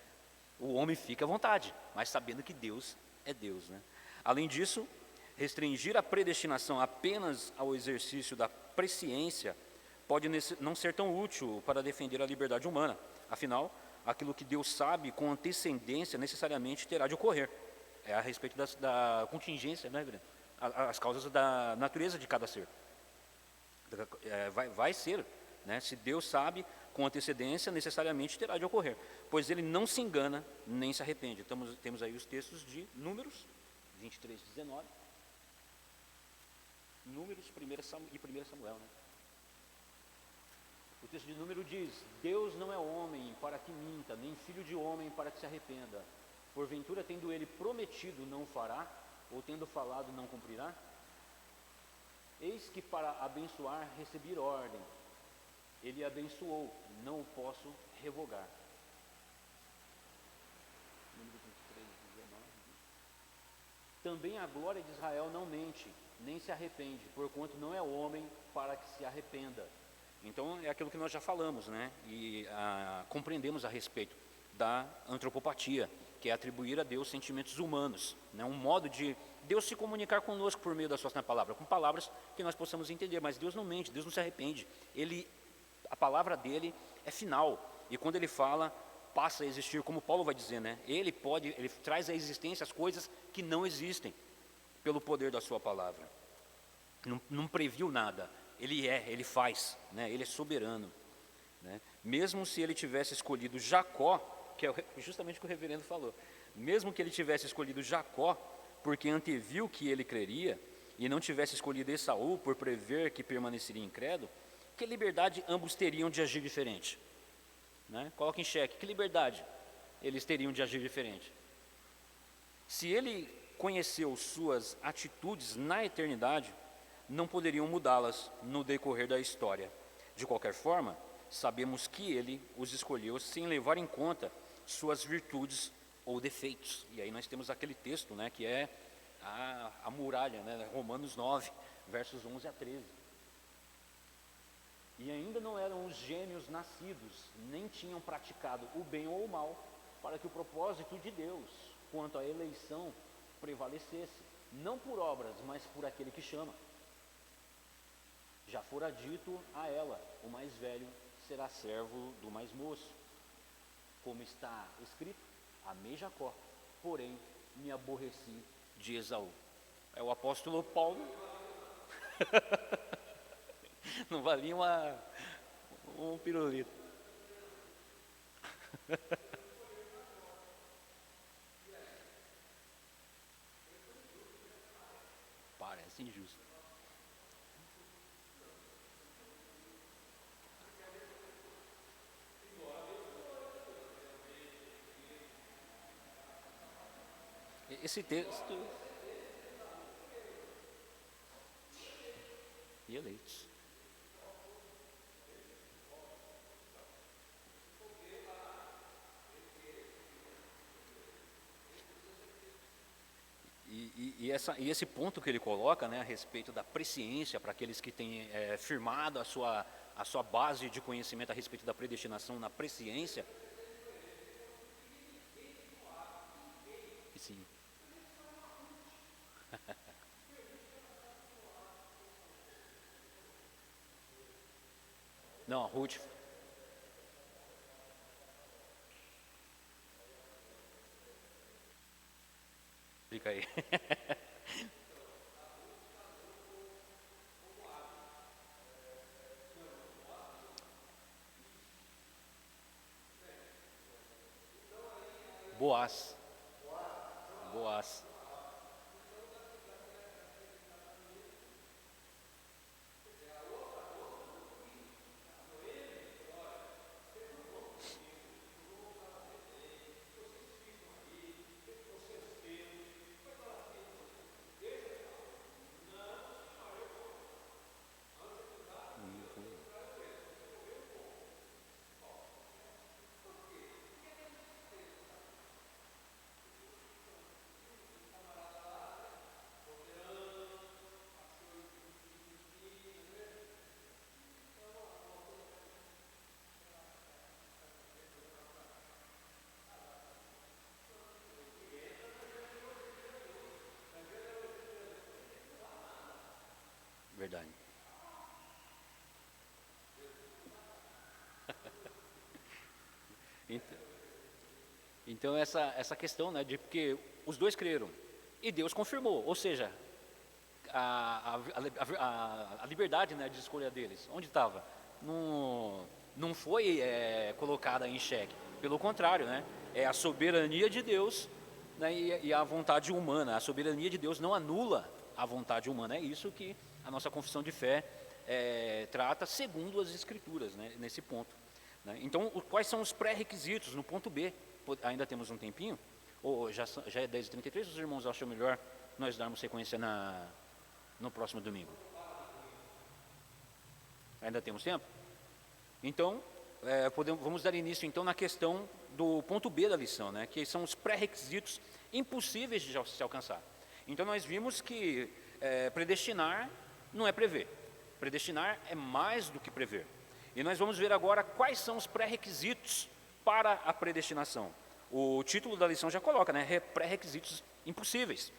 O homem fica à vontade, mas sabendo que Deus é Deus, né? Além disso, restringir a predestinação apenas ao exercício da presciência pode não ser tão útil para defender a liberdade humana. Afinal, aquilo que Deus sabe com antecedência necessariamente terá de ocorrer. É a respeito da contingência, né, as causas da natureza de cada ser. Vai ser, né? Se Deus sabe com antecedência, necessariamente terá de ocorrer, pois Ele não se engana nem se arrepende. Temos aí os textos de Números 23, 19, Números 1 Samuel, né? O texto de Número diz: Deus não é homem para que minta, nem filho de homem para que se arrependa. Porventura, tendo ele prometido, não fará, ou tendo falado, não cumprirá? Eis que para abençoar recebi ordem. Ele abençoou, não o posso revogar. Número 23, 19. Também a glória de Israel não mente, nem se arrepende, porquanto não é homem para que se arrependa. Então é aquilo que nós já falamos, né? E compreendemos a respeito da antropopatia, que é atribuir a Deus sentimentos humanos, né? Um modo de Deus se comunicar conosco por meio da sua palavra, com palavras que nós possamos entender, mas Deus não mente, Deus não se arrepende, a palavra dele é final, e quando ele fala, passa a existir, como Paulo vai dizer, né? Ele traz à existência as coisas que não existem, pelo poder da sua palavra. Não previu nada, ele faz, né? Ele é soberano, né? Mesmo se ele tivesse escolhido Jacó, que é justamente o que o reverendo falou, mesmo que ele tivesse escolhido Jacó, porque anteviu que ele creria, e não tivesse escolhido Esaú, por prever que permaneceria incrédulo, que liberdade ambos teriam de agir diferente? Né? Coloca em xeque, que liberdade eles teriam de agir diferente? Se ele conheceu suas atitudes na eternidade, não poderiam mudá-las no decorrer da história. De qualquer forma, sabemos que ele os escolheu sem levar em conta suas virtudes ou defeitos. E aí nós temos aquele texto, né, que é a muralha, né, Romanos 9, versos 11 a 13. E ainda não eram os gêmeos nascidos, nem tinham praticado o bem ou o mal, para que o propósito de Deus, quanto à eleição, prevalecesse, não por obras, mas por aquele que chama. Já fora dito a ela, o mais velho será servo do mais moço. Como está escrito, amei Jacó, porém me aborreci de Esaú. É o apóstolo Paulo. Não valia um pirulito. Parece injusto. Esse texto... E eleitos. E esse ponto que ele coloca, né, a respeito da presciência, para aqueles que têm firmado a sua base de conhecimento a respeito da predestinação na presciência. Sim. Não, a Ruth. Fica aí. Boaz. Boaz. Verdade. Então essa questão, né, de porque os dois creram e Deus confirmou, ou seja, a liberdade, né, de escolha deles, onde estava? Não foi colocada em xeque, pelo contrário, né, é a soberania de Deus, né, e a vontade humana. A soberania de Deus não anula a vontade humana. É isso que a nossa confissão de fé trata, segundo as Escrituras, né, nesse ponto, né. Então, quais são os pré-requisitos no ponto B? Ainda temos um tempinho? Ou já é 10h33, os irmãos acham melhor nós darmos sequência no próximo domingo? Ainda temos tempo? Então, vamos dar início então na questão do ponto B da lição, né, que são os pré-requisitos impossíveis de se alcançar. Então nós vimos que predestinar não é prever, predestinar é mais do que prever. E nós vamos ver agora quais são os pré-requisitos para a predestinação. O título da lição já coloca, né? Pré-requisitos impossíveis.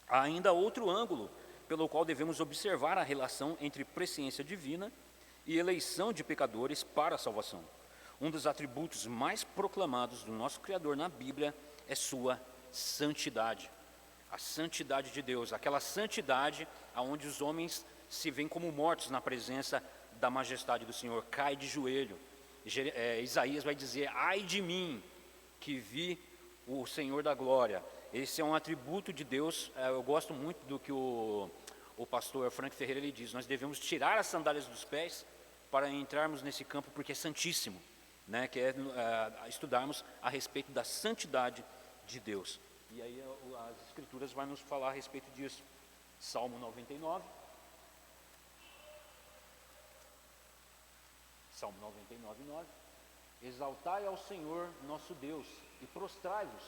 Há ainda outro ângulo pelo qual devemos observar a relação entre presciência divina e eleição de pecadores para a salvação. Um dos atributos mais proclamados do nosso Criador na Bíblia é sua santidade. A santidade de Deus, aquela santidade aonde os homens se veem como mortos na presença da majestade do Senhor, cai de joelho. Isaías vai dizer: ai de mim, que vi o Senhor da glória. Esse é um atributo de Deus. Eu gosto muito do que o pastor Frank Ferreira ele diz: nós devemos tirar as sandálias dos pés para entrarmos nesse campo, porque é santíssimo, né? Que é estudarmos a respeito da santidade de Deus. E aí as escrituras vão nos falar a respeito disso. Salmo 99. Salmo 99, 9. Exaltai ao Senhor nosso Deus e prostrai-vos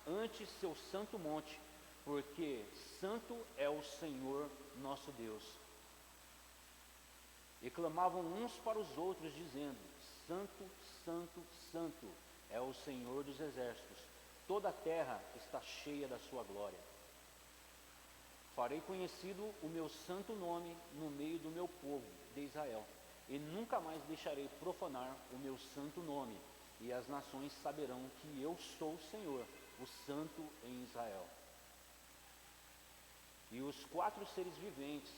ante seu santo monte, porque santo é o Senhor nosso Deus. E clamavam uns para os outros, dizendo: Santo, Santo, Santo é o Senhor dos exércitos, toda a terra está cheia da sua glória. Farei conhecido o meu santo nome no meio do meu povo, de Israel, e nunca mais deixarei profanar o meu santo nome, e as nações saberão que eu sou o Senhor, o Santo em Israel. E os 4 seres viventes,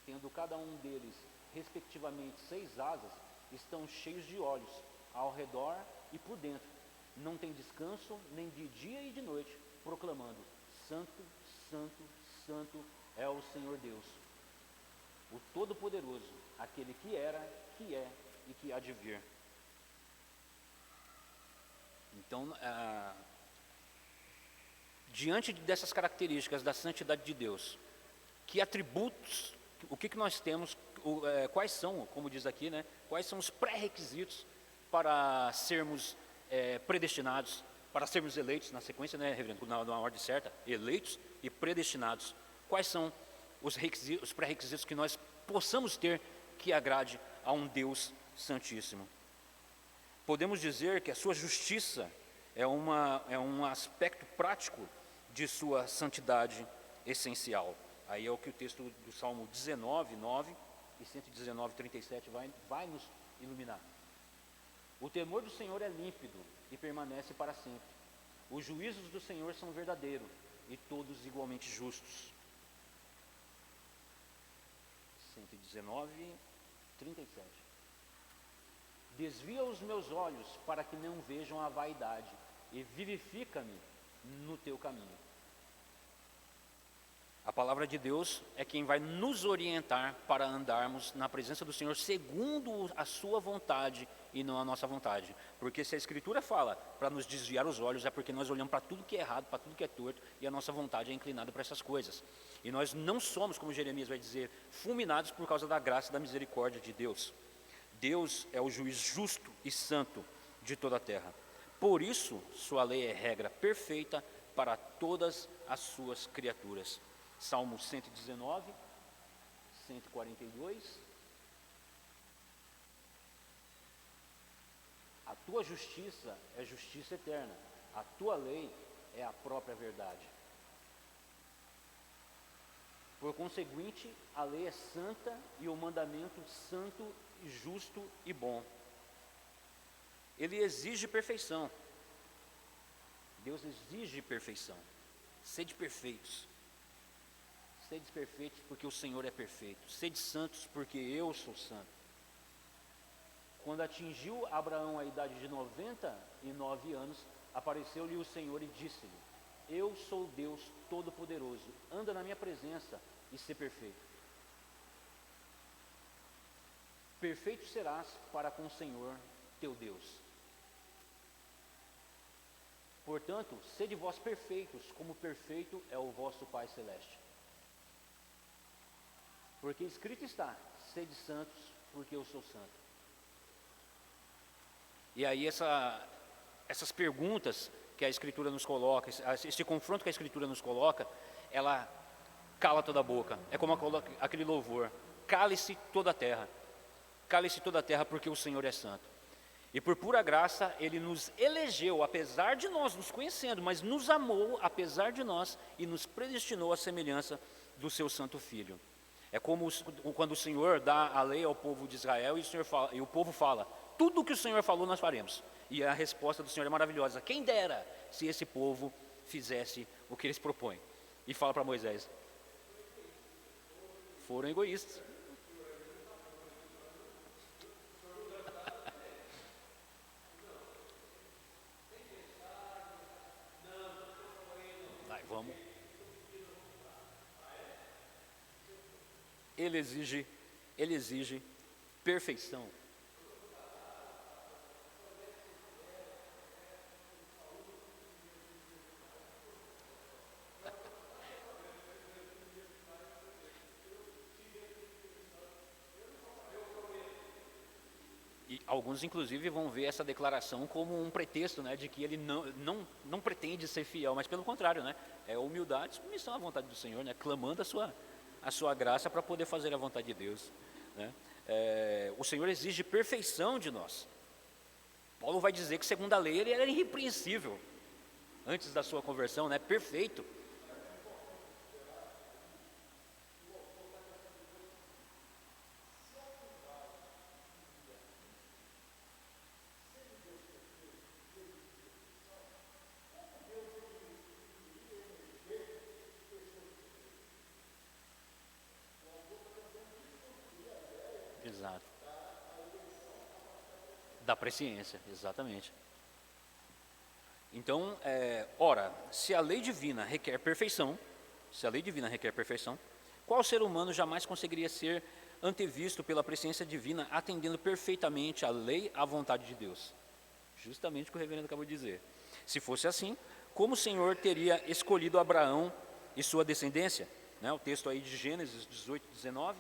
tendo cada um deles respectivamente 6 asas, estão cheios de olhos ao redor e por dentro. Não tem descanso nem de dia e de noite, proclamando: Santo, Santo, Santo é o Senhor Deus, o Todo-Poderoso, aquele que era, que é e que há de vir. Então, diante dessas características da santidade de Deus, que atributos, o que nós temos, quais são, como diz aqui, né? Quais são os pré-requisitos para sermos predestinados, para sermos eleitos, na sequência, né, reverendo, na ordem certa, eleitos e predestinados. Quais são os pré-requisitos que nós possamos ter que agrade a um Deus santíssimo? Podemos dizer que a sua justiça é um aspecto prático de sua santidade essencial. Aí é o que o texto do Salmo 19, 9 e 119, 37 vai nos iluminar. O temor do Senhor é límpido e permanece para sempre. Os juízos do Senhor são verdadeiros e todos igualmente justos. 119, 37. Desvia os meus olhos para que não vejam a vaidade e vivifica-me no teu caminho. A palavra de Deus é quem vai nos orientar para andarmos na presença do Senhor segundo a sua vontade e não a nossa vontade. Porque se a Escritura fala para nos desviar os olhos, é porque nós olhamos para tudo que é errado, para tudo que é torto, e a nossa vontade é inclinada para essas coisas. E nós não somos, como Jeremias vai dizer, fulminados por causa da graça e da misericórdia de Deus. Deus é o juiz justo e santo de toda a terra. Por isso, sua lei é regra perfeita para todas as suas criaturas. Salmo 119, 142. A tua justiça é justiça eterna, a tua lei é a própria verdade. Por conseguinte, a lei é santa e o mandamento santo, justo e bom. Ele exige perfeição. Deus exige perfeição. Sede perfeitos. Sede perfeitos porque o Senhor é perfeito. Sede santos porque eu sou santo. Quando atingiu Abraão a idade de 99 anos, apareceu-lhe o Senhor e disse-lhe: Eu sou Deus Todo-Poderoso, anda na minha presença e sê perfeito. Perfeito serás para com o Senhor teu Deus. Portanto, sede vós perfeitos, como perfeito é o vosso Pai Celeste. Porque escrito está: sede santos, porque eu sou santo. E aí essas perguntas que a Escritura nos coloca, esse confronto que a Escritura nos coloca, ela cala toda a boca. É como aquele louvor: cale-se toda a terra. Cale-se toda a terra, porque o Senhor é santo. E por pura graça, Ele nos elegeu, apesar de nós, nos conhecendo, mas nos amou, apesar de nós, e nos predestinou à semelhança do Seu Santo Filho. É como quando o Senhor dá a lei ao povo de Israel e o povo fala, tudo o que o Senhor falou nós faremos. E a resposta do Senhor é maravilhosa, quem dera se esse povo fizesse o que eles propõem. E fala para Moisés, foram egoístas. Vai, vamos. Ele exige perfeição. E alguns, inclusive, vão ver essa declaração como um pretexto, né, de que ele não pretende ser fiel, mas pelo contrário, né, é humildade, submissão à vontade do Senhor, né, clamando a sua graça para poder fazer a vontade de Deus. Né. O Senhor exige perfeição de nós. Paulo vai dizer que, segundo a lei, ele era irrepreensível antes da sua conversão, né, perfeito. Exato. Da presciência, exatamente. Então, ora, se a lei divina requer perfeição, qual ser humano jamais conseguiria ser antevisto pela presciência divina, atendendo perfeitamente a lei à vontade de Deus? Justamente o que o reverendo acabou de dizer. Se fosse assim, como o Senhor teria escolhido Abraão e sua descendência? Né, o texto aí de Gênesis 18, 19,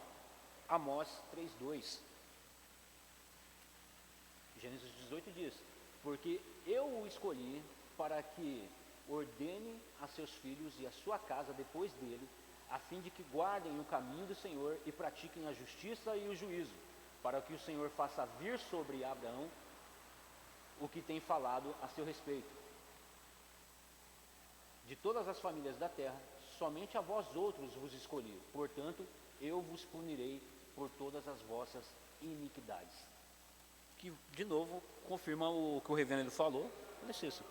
Amós 3, 2. Gênesis 18 diz, porque eu o escolhi para que ordene a seus filhos e a sua casa depois dele, a fim de que guardem o caminho do Senhor e pratiquem a justiça e o juízo, para que o Senhor faça vir sobre Abraão o que tem falado a seu respeito. De todas as famílias da terra, somente a vós outros vos escolhi, portanto, eu vos punirei por todas as vossas iniquidades. Que, de novo, confirma o que o reverendo falou. Olha isso.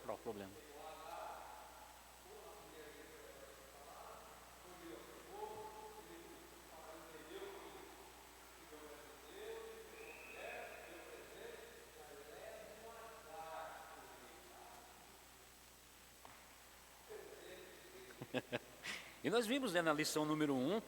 Qual o problema? E nós vimos, né, na lição número 1,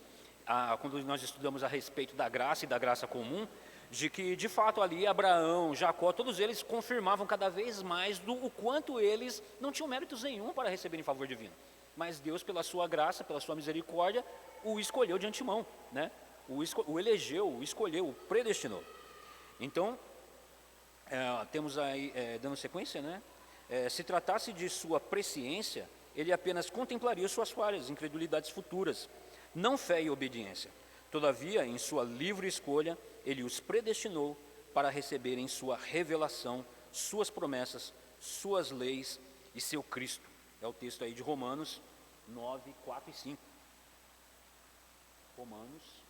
quando nós estudamos a respeito da graça e da graça comum, de que de fato ali Abraão, Jacó, todos eles confirmavam cada vez mais o quanto eles não tinham méritos nenhum para receberem favor divino. Mas Deus, pela sua graça, pela sua misericórdia, o escolheu de antemão, né? O elegeu, o escolheu, o predestinou. Então, temos aí, dando sequência, né? Se tratasse de sua presciência, ele apenas contemplaria suas falhas, incredulidades futuras, não fé e obediência. Todavia, em sua livre escolha, ele os predestinou para receberem sua revelação, suas promessas, suas leis e seu Cristo. É o texto aí de Romanos 9, 4 e 5. Romanos.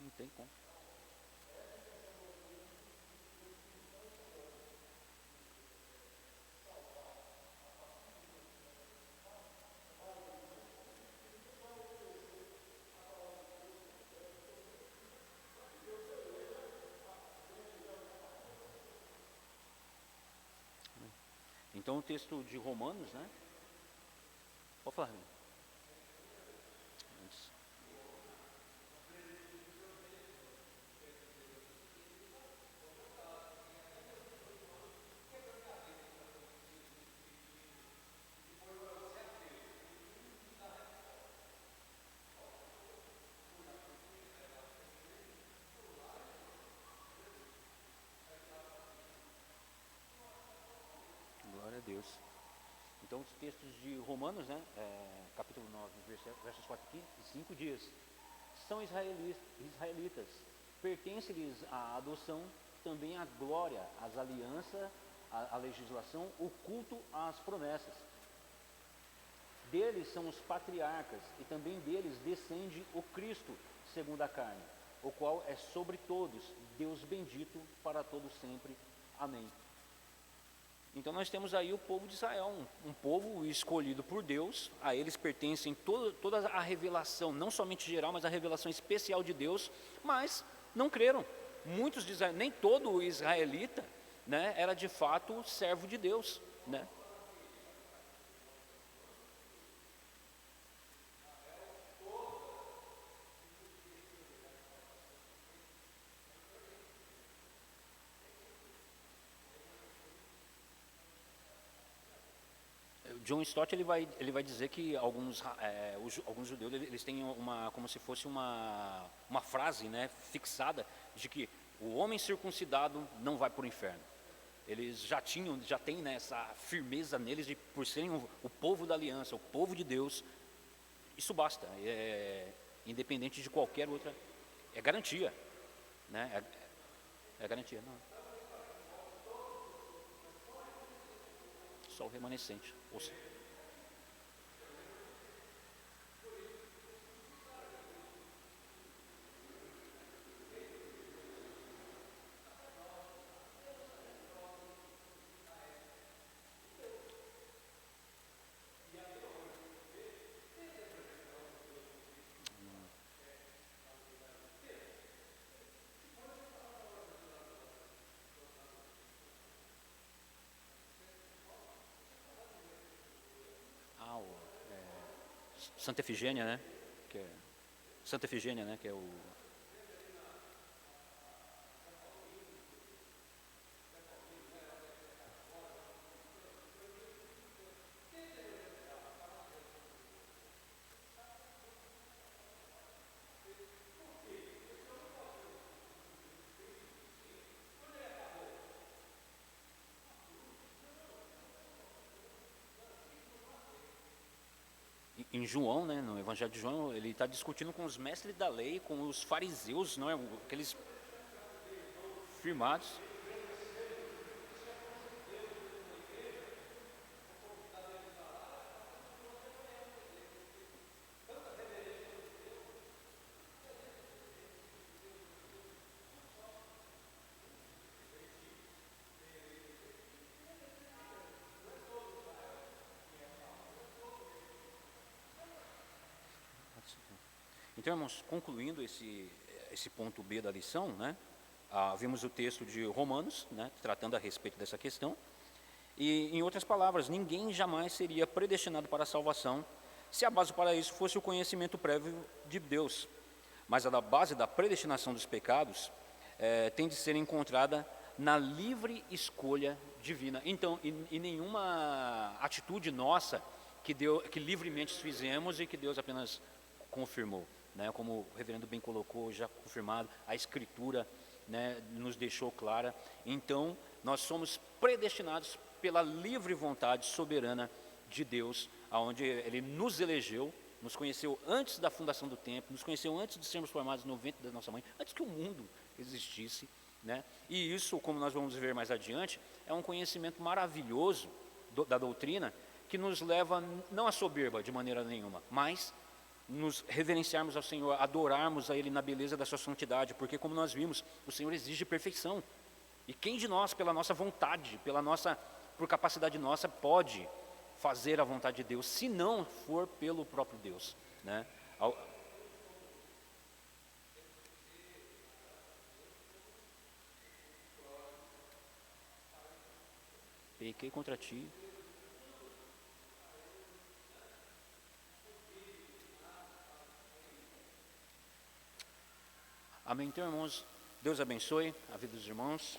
Não tem como. Então o texto de Romanos, né? Pode falar. Então, os textos de Romanos, né, capítulo 9, versos 4 e 5 diz: são israelitas, pertence-lhes a adoção, também a glória, as alianças, a legislação, o culto às promessas. Deles são os patriarcas, e também deles descende o Cristo, segundo a carne, o qual é sobre todos, Deus bendito para todos sempre. Amém. Então nós temos aí o povo de Israel, um povo escolhido por Deus. A eles pertencem toda a revelação, não somente geral, mas a revelação especial de Deus, mas não creram. Muitos de Israel, nem todo israelita, né, era de fato servo de Deus, né? John Stott ele vai dizer que alguns judeus eles têm como se fosse uma frase, né, fixada de que o homem circuncidado não vai para o inferno. Eles já têm, né, essa firmeza neles de por serem o povo da aliança, o povo de Deus. Isso basta, independente de qualquer outra, é garantia, né? É garantia, não. Só o remanescente. Santa Efigênia, né? Santa Efigênia, né? Que é o... Em João, né, no Evangelho de João, ele está discutindo com os mestres da lei, com os fariseus, não é? Aqueles firmados. Então, irmãos, concluindo esse ponto B da lição, né, vimos o texto de Romanos, né, tratando a respeito dessa questão. E, em outras palavras, ninguém jamais seria predestinado para a salvação se a base para isso fosse o conhecimento prévio de Deus. Mas a base da predestinação dos pecados tem de ser encontrada na livre escolha divina. Então, e nenhuma atitude nossa que livremente fizemos e que Deus apenas confirmou, né? Como o reverendo bem colocou, já confirmado, a Escritura, né, nos deixou clara. Então, nós somos predestinados pela livre vontade soberana de Deus, aonde Ele nos elegeu, nos conheceu antes da fundação do tempo, nos conheceu antes de sermos formados no ventre da nossa mãe, antes que o mundo existisse, né? E isso, como nós vamos ver mais adiante, é um conhecimento maravilhoso da doutrina, que nos leva não à soberba de maneira nenhuma, mas nos reverenciarmos ao Senhor, adorarmos a Ele na beleza da sua santidade, porque, como nós vimos, o Senhor exige perfeição. E quem de nós, pela nossa vontade, por capacidade nossa, pode fazer a vontade de Deus, se não for pelo próprio Deus, né? Pequei contra ti. Amém. Então, irmãos, Deus abençoe a vida dos irmãos.